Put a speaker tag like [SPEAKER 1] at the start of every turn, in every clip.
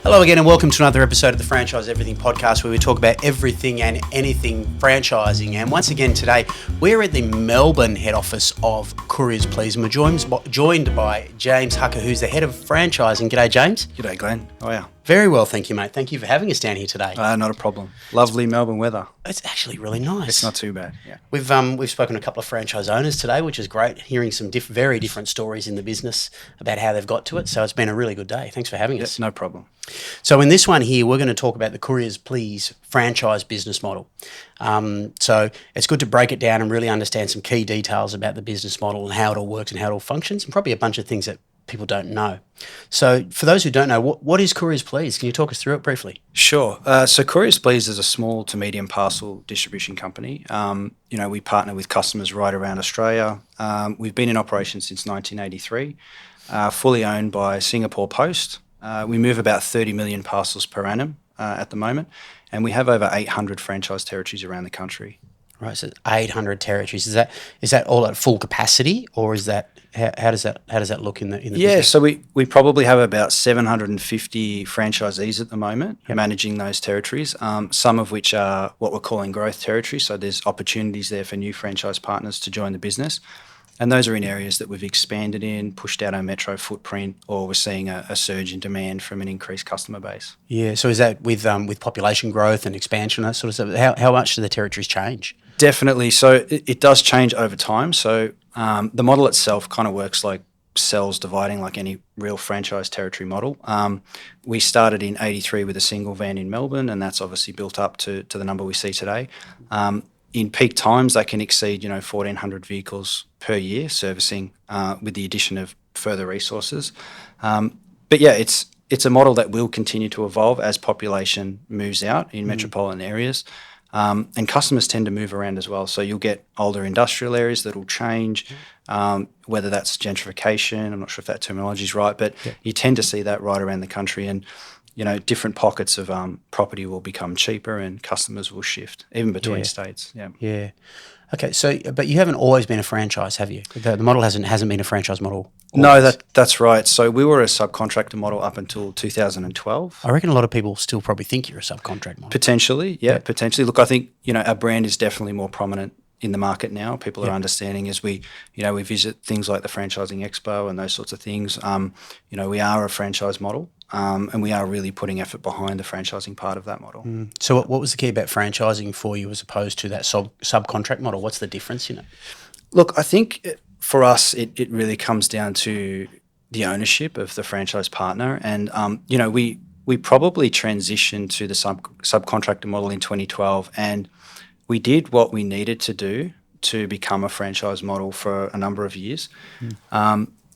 [SPEAKER 1] Hello again and welcome to another episode of the Franchise Everything podcast where we talk about everything and anything franchising. And once again today, we're at the Melbourne head office of CouriersPlease and we're joined by James Hucker, who's the head of franchising. G'day, James.
[SPEAKER 2] G'day, Glenn. How are you?
[SPEAKER 1] Very well, thank you, mate. Thank you for having us down here today.
[SPEAKER 2] Not a problem. Lovely Melbourne weather.
[SPEAKER 1] It's actually really nice.
[SPEAKER 2] It's not too bad, yeah.
[SPEAKER 1] We've spoken to a couple of franchise owners today, which is great, hearing some very different stories in the business about how they've got to it. So it's been a really good day. Thanks for having us.
[SPEAKER 2] No problem.
[SPEAKER 1] So in this one here, we're going to talk about the CouriersPlease franchise business model. So it's good to break it down and really understand some key details about the business model and how it all works and how it all functions, and probably a bunch of things that people don't know. So for those who don't know, what is CouriersPlease? Can you talk us through it briefly?
[SPEAKER 2] Sure. So CouriersPlease is a small to medium parcel distribution company. We partner with customers right around Australia. We've been in operation since 1983, fully owned by Singapore Post. We move about 30 million parcels per annum at the moment, and we have over 800 franchise territories around the country.
[SPEAKER 1] Right, so 800 territories. Is that all at full capacity, or is that how does that look in the business?
[SPEAKER 2] So we probably have about 750 franchisees at the moment managing those territories. Some of which are what we're calling growth territories. So there's opportunities there for new franchise partners to join the business. And those are in areas that we've expanded in, pushed out our metro footprint, or we're seeing a surge in demand from an increased customer base.
[SPEAKER 1] Yeah, so is that with population growth and expansion, that sort of stuff? How much do the territories change?
[SPEAKER 2] Definitely. So it does change over time. So the model itself kind of works like cells dividing, like any real franchise territory model. We started in 83 with a single van in Melbourne, and that's obviously built up to the number we see today. In peak times, they can exceed 1,400 vehicles per year servicing with the addition of further resources. But yeah, it's a model that will continue to evolve as population moves out in metropolitan areas. And customers tend to move around as well. So you'll get older industrial areas that will change, whether that's gentrification. I'm not sure if that terminology is right, but you tend to see that right around the country. And different pockets of property will become cheaper and customers will shift, even between states.
[SPEAKER 1] Yeah. Okay, so but you haven't always been a franchise, have you? The model hasn't been a franchise model always.
[SPEAKER 2] No, that's right. So we were a subcontractor model up until 2012.
[SPEAKER 1] I reckon a lot of people still probably think you're a subcontract model.
[SPEAKER 2] Potentially. Potentially. Look, I think, our brand is definitely more prominent in the market now. People are understanding as we visit things like the Franchising Expo and those sorts of things. We are a franchise model. And we are really putting effort behind the franchising part of that model.
[SPEAKER 1] So what was the key about franchising for you as opposed to that subcontract model? What's the difference?
[SPEAKER 2] Look, I think for us, it really comes down to the ownership of the franchise partner. And, we probably transitioned to the subcontractor model in 2012, and we did what we needed to do to become a franchise model for a number of years.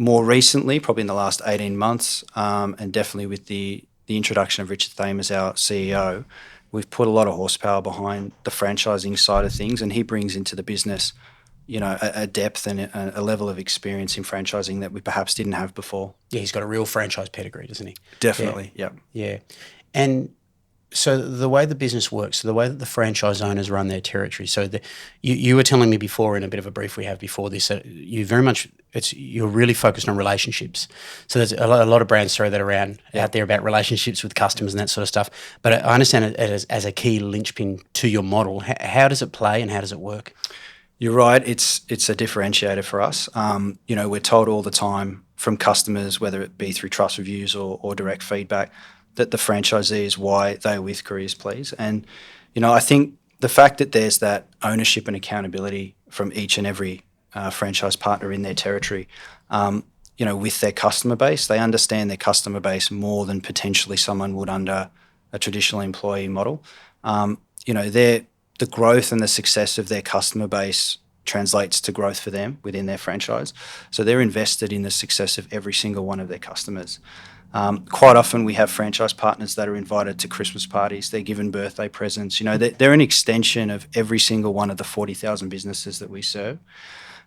[SPEAKER 2] More recently, probably in the last 18 months, and definitely with the introduction of Richard Thame as our CEO, we've put a lot of horsepower behind the franchising side of things, and he brings into the business, a depth and a level of experience in franchising that we perhaps didn't have before. Yeah,
[SPEAKER 1] he's got a real franchise pedigree, doesn't he?
[SPEAKER 2] Definitely,
[SPEAKER 1] yeah. And so the way the business works, the way that the franchise owners run their territory, so you were telling me before in a bit of a brief we have before this, you're really focused on relationships. So there's a lot of brands throw that around out there about relationships with customers and that sort of stuff. But I understand it as a key linchpin to your model. How does it play and how does it work?
[SPEAKER 2] You're right. It's a differentiator for us. We're told all the time from customers, whether it be through trust reviews or direct feedback, that the franchisee is why they're with CouriersPlease. And, I think the fact that there's that ownership and accountability from each and every franchise partner in their territory, with their customer base, they understand their customer base more than potentially someone would under a traditional employee model. The growth and the success of their customer base translates to growth for them within their franchise. So they're invested in the success of every single one of their customers. Quite often we have franchise partners that are invited to Christmas parties. They're given birthday presents. They're an extension of every single one of the 40,000 businesses that we serve.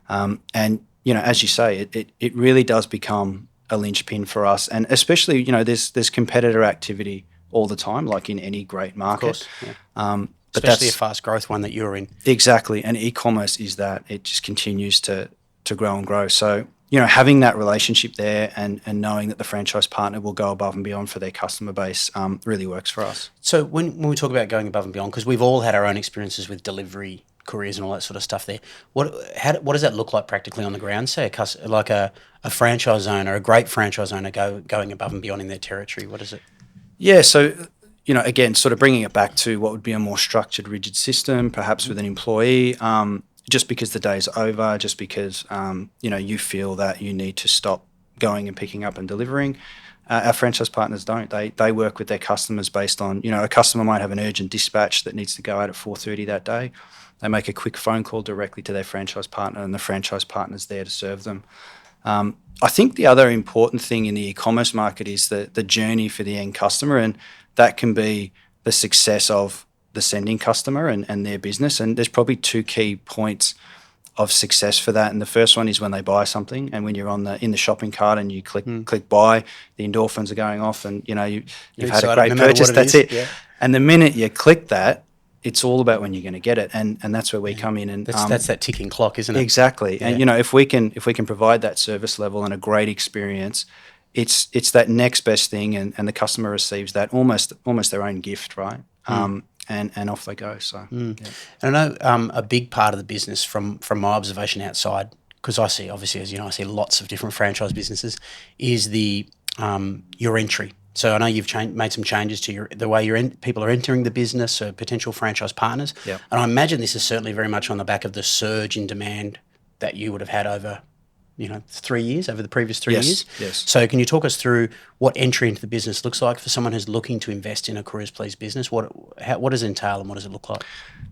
[SPEAKER 2] And as you say, it really does become a linchpin for us. And especially, there's competitor activity all the time, like in any great market.
[SPEAKER 1] Of course, yeah. But especially a fast growth one that you're in.
[SPEAKER 2] Exactly. And e-commerce is that. It just continues to grow and grow. So, having that relationship there and knowing that the franchise partner will go above and beyond for their customer base really works for us.
[SPEAKER 1] So when we talk about going above and beyond, because we've all had our own experiences with delivery couriers and all that sort of stuff there, what does that look like practically on the ground? Say a franchise owner, a great franchise owner going above and beyond in their territory, what is it?
[SPEAKER 2] Yeah, so, again, sort of bringing it back to what would be a more structured, rigid system, perhaps with an employee, just because the day's over, just because, you feel that you need to stop going and picking up and delivering. Our franchise partners don't. They work with their customers based on, a customer might have an urgent dispatch that needs to go out at 4:30 that day. They make a quick phone call directly to their franchise partner, and the franchise partner's there to serve them. I think the other important thing in the e-commerce market is the journey for the end customer, and that can be the success of the sending customer and their business. And there's probably two key points of success for that. And the first one is when they buy something, and when you're in the shopping cart and you click buy, the endorphins are going off, and you've had a great purchase. That's it. Yeah. And the minute you click that, it's all about when you're going to get it, and that's where we come in. And
[SPEAKER 1] that's that ticking clock, isn't it?
[SPEAKER 2] Exactly. Yeah. And if we can provide that service level and a great experience, it's that next best thing, and the customer receives that almost their own gift, right? And off they go. So, yeah.
[SPEAKER 1] And I know a big part of the business from my observation outside, because I see, obviously, as you know, I see lots of different franchise businesses, is your entry. So I know you've made some changes to the way people are entering the business, or potential franchise partners.
[SPEAKER 2] Yep.
[SPEAKER 1] And I imagine this is certainly very much on the back of the surge in demand that you would have had over, 3 years, over the previous 3 years.
[SPEAKER 2] Yes.
[SPEAKER 1] So can you talk us through what entry into the business looks like for someone who's looking to invest in a CouriersPlease business? What does it entail, and what does it look like?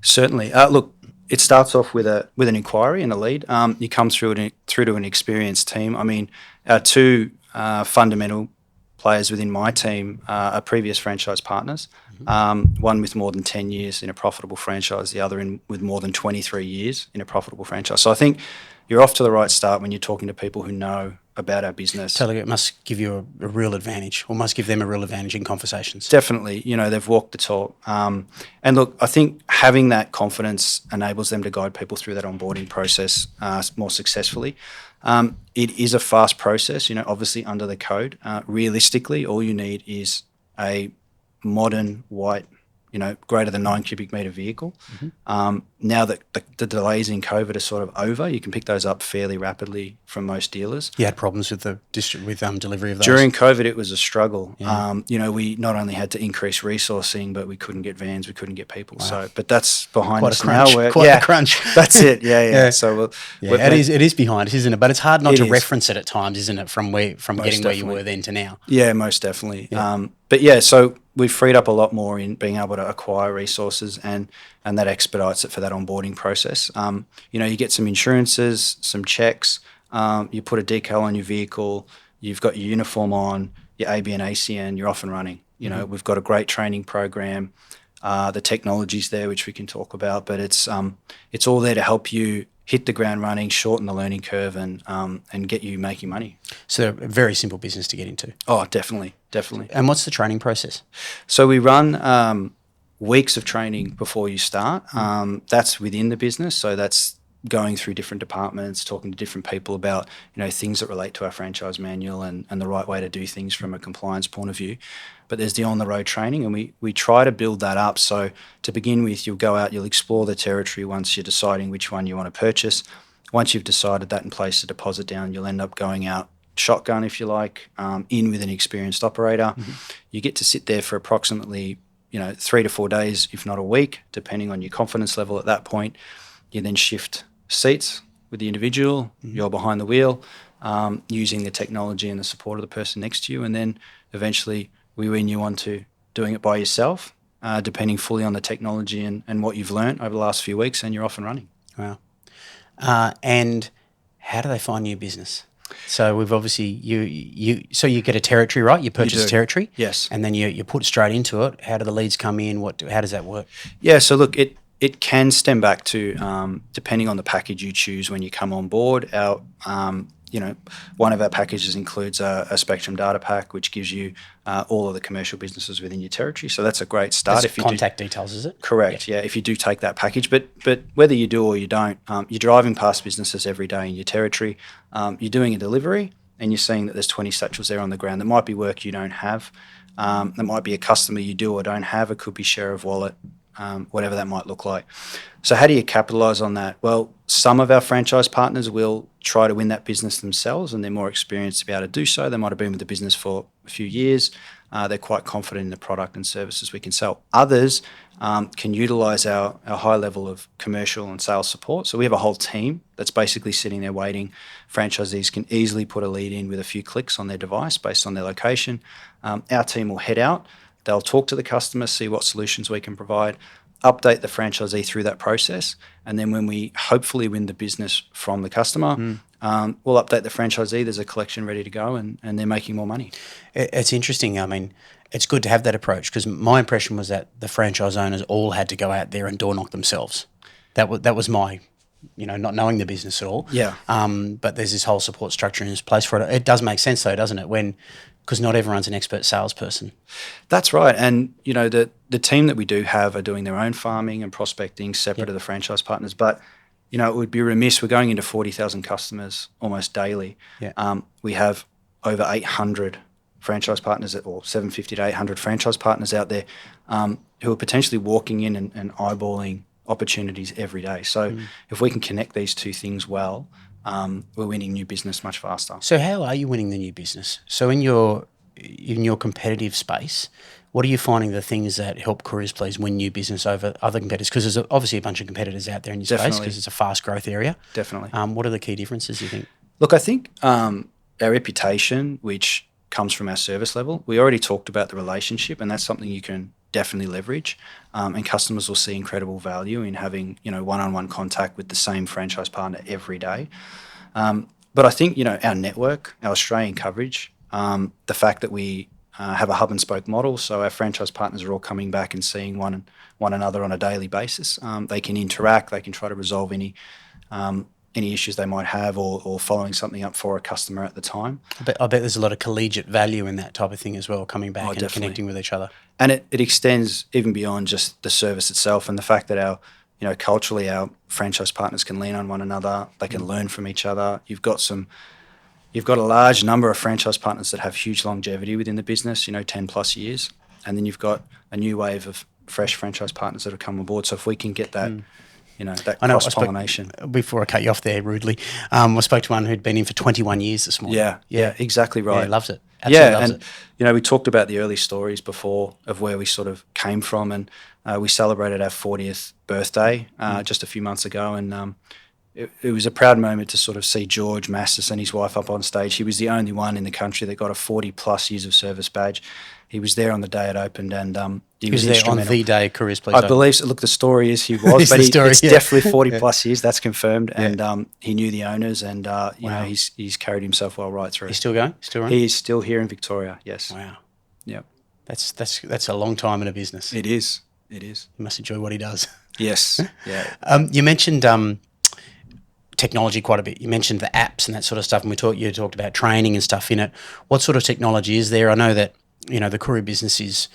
[SPEAKER 2] Certainly. Look, it starts off with an inquiry and a lead. You come through to an experienced team. I mean, our two fundamental players within my team are previous franchise partners, one with more than 10 years in a profitable franchise, the other with more than 23 years in a profitable franchise. So I think you're off to the right start when you're talking to people who know about our business.
[SPEAKER 1] Totally, it must give you a real advantage, or must give them a real advantage in conversations.
[SPEAKER 2] Definitely, they've walked the talk. And look, I think having that confidence enables them to guide people through that onboarding process more successfally. It is a fast process, obviously under the code. Realistically, all you need is a modern white, greater than 9 cubic metre vehicle. Now that the delays in COVID are sort of over, you can pick those up fairly rapidly from most dealers.
[SPEAKER 1] You had problems with delivery of those?
[SPEAKER 2] During COVID, it was a struggle.
[SPEAKER 1] Yeah.
[SPEAKER 2] We not only had to increase resourcing, but we couldn't get vans, we couldn't get people.
[SPEAKER 1] Wow.
[SPEAKER 2] So, but that's behind
[SPEAKER 1] Quite
[SPEAKER 2] us
[SPEAKER 1] a crunch.
[SPEAKER 2] now.
[SPEAKER 1] Quite a crunch.
[SPEAKER 2] That's it. Yeah. So
[SPEAKER 1] it is behind us, isn't it? But it's hard not to
[SPEAKER 2] is.
[SPEAKER 1] Reference it at times, isn't it? From getting
[SPEAKER 2] definitely.
[SPEAKER 1] where you were then to now.
[SPEAKER 2] Yeah, most definitely.
[SPEAKER 1] Yeah.
[SPEAKER 2] So we've freed up a lot more in being able to acquire resources, and that expedites it for that onboarding process. You get some insurances, some checks, you put a decal on your vehicle, you've got your uniform on, your AB and ACN, you're off and running. We've got a great training program. The technology's there, which we can talk about, but it's all there to help you hit the ground running, shorten the learning curve, and get you making money.
[SPEAKER 1] So a very simple business to get into.
[SPEAKER 2] Oh, definitely.
[SPEAKER 1] And what's the training process?
[SPEAKER 2] So we run weeks of training before you start. That's within the business, so that's going through different departments, talking to different people about things that relate to our franchise manual and the right way to do things from a compliance point of view. But there's the on-the-road training, and we try to build that up. So to begin with, you'll go out, you'll explore the territory once you're deciding which one you want to purchase. Once you've decided that and placed a deposit down, you'll end up going out shotgun, if you like, in with an experienced operator. You get to sit there for approximately 3 to 4 days, if not a week, depending on your confidence level at that point. You then shift seats with the individual, you're behind the wheel, using the technology and the support of the person next to you, and then eventually we win you on to doing it by yourself, depending fully on the technology and what you've learnt over the last few weeks, and you're off and running.
[SPEAKER 1] Wow. And how do they find new business? So we've obviously so you get a territory, right? You purchase territory,
[SPEAKER 2] yes,
[SPEAKER 1] and then you put straight into it. How do the leads come in? How does that work?
[SPEAKER 2] Yeah, so look, it can stem back to depending on the package you choose when you come on board. one of our packages includes a Spectrum data pack, which gives you all of the commercial businesses within your territory. So that's a great start.
[SPEAKER 1] If you contact details, is it?
[SPEAKER 2] Correct. Yeah. If you do take that package, but whether you do or you don't, you're driving past businesses every day in your territory. You're doing a delivery, and you're seeing that there's 20 satchels there on the ground. That might be work you don't have. That might be a customer you do or don't have. It could be share of wallet, whatever that might look like. So how do you capitalise on that? Well, some of our franchise partners will try to win that business themselves, and they're more experienced to be able to do so. They might have been with the business for a few years. They're quite confident in the product and services we can sell. Others can utilise our high level of commercial and sales support. So we have a whole team that's basically sitting there waiting. Franchisees can easily put a lead in with a few clicks on their device based on their location. Our team will head out. They'll talk to the customer, see what solutions we can provide, update the franchisee through that process, and then when we hopefully win the business from the customer, we'll update the franchisee. There's a collection ready to go, and they're making more money.
[SPEAKER 1] It's interesting. I mean, it's good to have that approach, because my impression was that the franchise owners all had to go out there and door knock themselves. That was my, not knowing the business at all.
[SPEAKER 2] Yeah.
[SPEAKER 1] But there's this whole support structure in place for it. It does make sense though, doesn't it? Because not everyone's an expert salesperson.
[SPEAKER 2] That's right. And, the team that we do have are doing their own farming and prospecting separate to the franchise partners. But, it would be remiss. We're going into 40,000 customers almost daily.
[SPEAKER 1] Yeah.
[SPEAKER 2] We have over 800 franchise partners, or 750 to 800 franchise partners out there who are potentially walking in and eyeballing opportunities every day. So if we can connect these two things well, we're winning new business much faster.
[SPEAKER 1] So how are you winning the new business? So in your competitive space, what are you finding the things that help CouriersPlease win new business over other competitors? Because there's obviously a bunch of competitors out there in your space, because it's a fast growth area.
[SPEAKER 2] Definitely.
[SPEAKER 1] What are the key differences, you think?
[SPEAKER 2] Look, I think our reputation, which comes from our service level, we already talked about the relationship, and that's something you can definitely leverage, and customers will see incredible value in having one-on-one contact with the same franchise partner every day. But I think our network, our Australian coverage, the fact that we have a hub and spoke model, so our franchise partners are all coming back and seeing one another on a daily basis. They can interact, they can try to resolve any issues they might have, or following something up for a customer at the time.
[SPEAKER 1] I bet there's a lot of collegiate value in that type of thing as well, coming back and
[SPEAKER 2] definitely.
[SPEAKER 1] connecting with each other.
[SPEAKER 2] And it extends even beyond just the service itself, and the fact that culturally our franchise partners can lean on one another, they can learn from each other. You've got a large number of franchise partners that have huge longevity within the business, 10 plus years, and then you've got a new wave of fresh franchise partners that have come on board. So if we can get that that cross-pollination.
[SPEAKER 1] Before I cut you off there rudely, I spoke to one who'd been in for 21 years this morning.
[SPEAKER 2] Yeah, exactly right.
[SPEAKER 1] Yeah, loves it. Absolutely loves it.
[SPEAKER 2] We talked about the early stories before of where we sort of came from, and we celebrated our 40th birthday just a few months ago, and it was a proud moment to sort of see George Massis and his wife up on stage. He was the only one in the country that got a 40-plus years of service badge. He was there on the day it opened, and he was
[SPEAKER 1] there on the day CouriersPlease
[SPEAKER 2] I believe so. Look, the story is he was, but it's definitely 40-plus years. That's confirmed, and he knew the owners, and he's carried himself well right through.
[SPEAKER 1] He's still going? Still running?
[SPEAKER 2] He is still here in Victoria, yes.
[SPEAKER 1] Wow.
[SPEAKER 2] Yep.
[SPEAKER 1] That's a long time in a business.
[SPEAKER 2] It is. He
[SPEAKER 1] must enjoy what he does.
[SPEAKER 2] Yes. Yeah.
[SPEAKER 1] You mentioned technology quite a bit. You mentioned the apps and that sort of stuff, and you talked about training and stuff in it. What sort of technology is there? I know that the courier business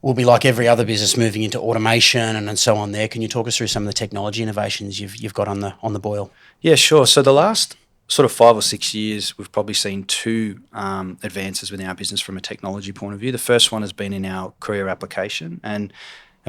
[SPEAKER 1] will be like every other business, moving into automation and so on. There, can you talk us through some of the technology innovations you've got on the boil?
[SPEAKER 2] Yeah, sure. So the last sort of 5 or 6 years, we've probably seen two advances within our business from a technology point of view. The first one has been in our Courier application, and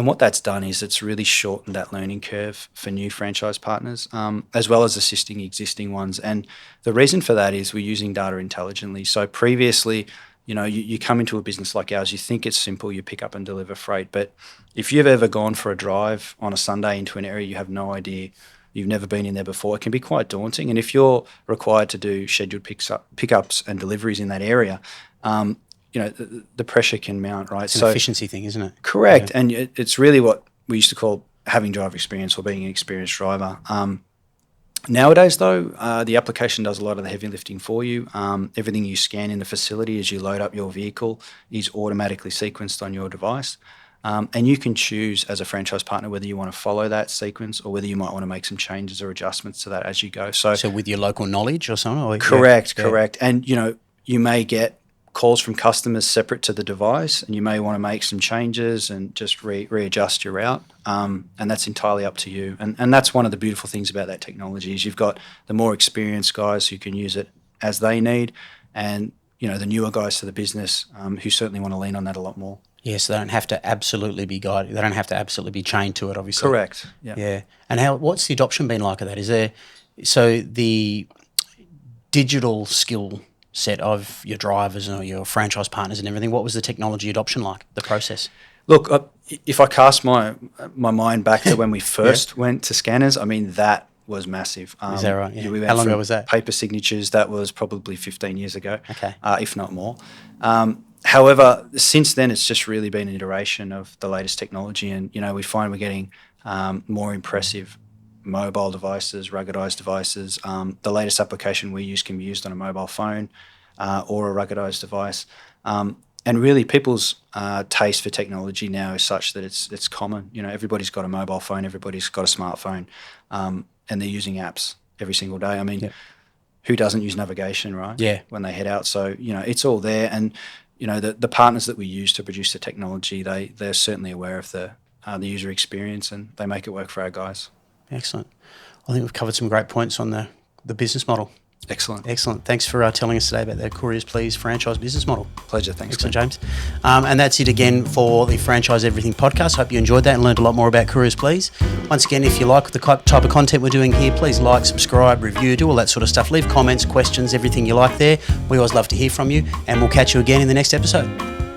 [SPEAKER 2] what that's done is it's really shortened that learning curve for new franchise partners, as well as assisting existing ones. And the reason for that is we're using data intelligently. So previously, you come into a business like ours, you think it's simple, you pick up and deliver freight. But if you've ever gone for a drive on a Sunday into an area you have no idea, you've never been in there before, it can be quite daunting. And if you're required to do scheduled pickups and deliveries in that area, the pressure can mount, right?
[SPEAKER 1] It's an efficiency thing, isn't it?
[SPEAKER 2] Correct. Yeah. And it's really what we used to call having driver experience, or being an experienced driver. Nowadays, though, the application does a lot of the heavy lifting for you. Everything you scan in the facility as you load up your vehicle is automatically sequenced on your device. And you can choose as a franchise partner whether you want to follow that sequence or whether you might want to make some changes or adjustments to that as you go. So
[SPEAKER 1] with your local knowledge or something? Or,
[SPEAKER 2] correct. And, you may get calls from customers separate to the device, and you may want to make some changes and just readjust your route. And that's entirely up to you. And that's one of the beautiful things about that technology is you've got the more experienced guys who can use it as they need, and the newer guys to the business who certainly want to lean on that a lot more.
[SPEAKER 1] Yes, they don't have to absolutely be guided. They don't have to absolutely be chained to it, obviously.
[SPEAKER 2] Correct.
[SPEAKER 1] Yeah. And what's the adoption been like of that? So the digital skill set of your drivers or your franchise partners and everything, what was the technology adoption like, the process?
[SPEAKER 2] Look, if I cast my mind back to when we first went to scanners, I mean, that was massive.
[SPEAKER 1] Is that right? Yeah.
[SPEAKER 2] We went
[SPEAKER 1] How long
[SPEAKER 2] from
[SPEAKER 1] ago was that?
[SPEAKER 2] paper signatures, that was probably 15 years ago,
[SPEAKER 1] Okay.
[SPEAKER 2] If not more. However, since then, it's just really been an iteration of the latest technology, and we find we're getting more impressive mobile devices, ruggedized devices. The latest application we use can be used on a mobile phone or a ruggedized device. And really, people's taste for technology now is such that it's common. Everybody's got a mobile phone, everybody's got a smartphone, and they're using apps every single day. I mean, who doesn't use navigation, right?
[SPEAKER 1] Yeah.
[SPEAKER 2] When they head out. So, it's all there. And, the partners that we use to produce the technology, they're certainly aware of the user experience, and they make it work for our guys.
[SPEAKER 1] Excellent. I think we've covered some great points on the business model.
[SPEAKER 2] Excellent.
[SPEAKER 1] Thanks for telling us today about the CouriersPlease franchise business model.
[SPEAKER 2] Pleasure. Thanks.
[SPEAKER 1] Excellent, James. And that's it again for the Franchise Everything podcast. Hope you enjoyed that and learned a lot more about CouriersPlease. Once again, if you like the type of content we're doing here, please like, subscribe, review, do all that sort of stuff. Leave comments, questions, everything you like there. We always love to hear from you, and we'll catch you again in the next episode.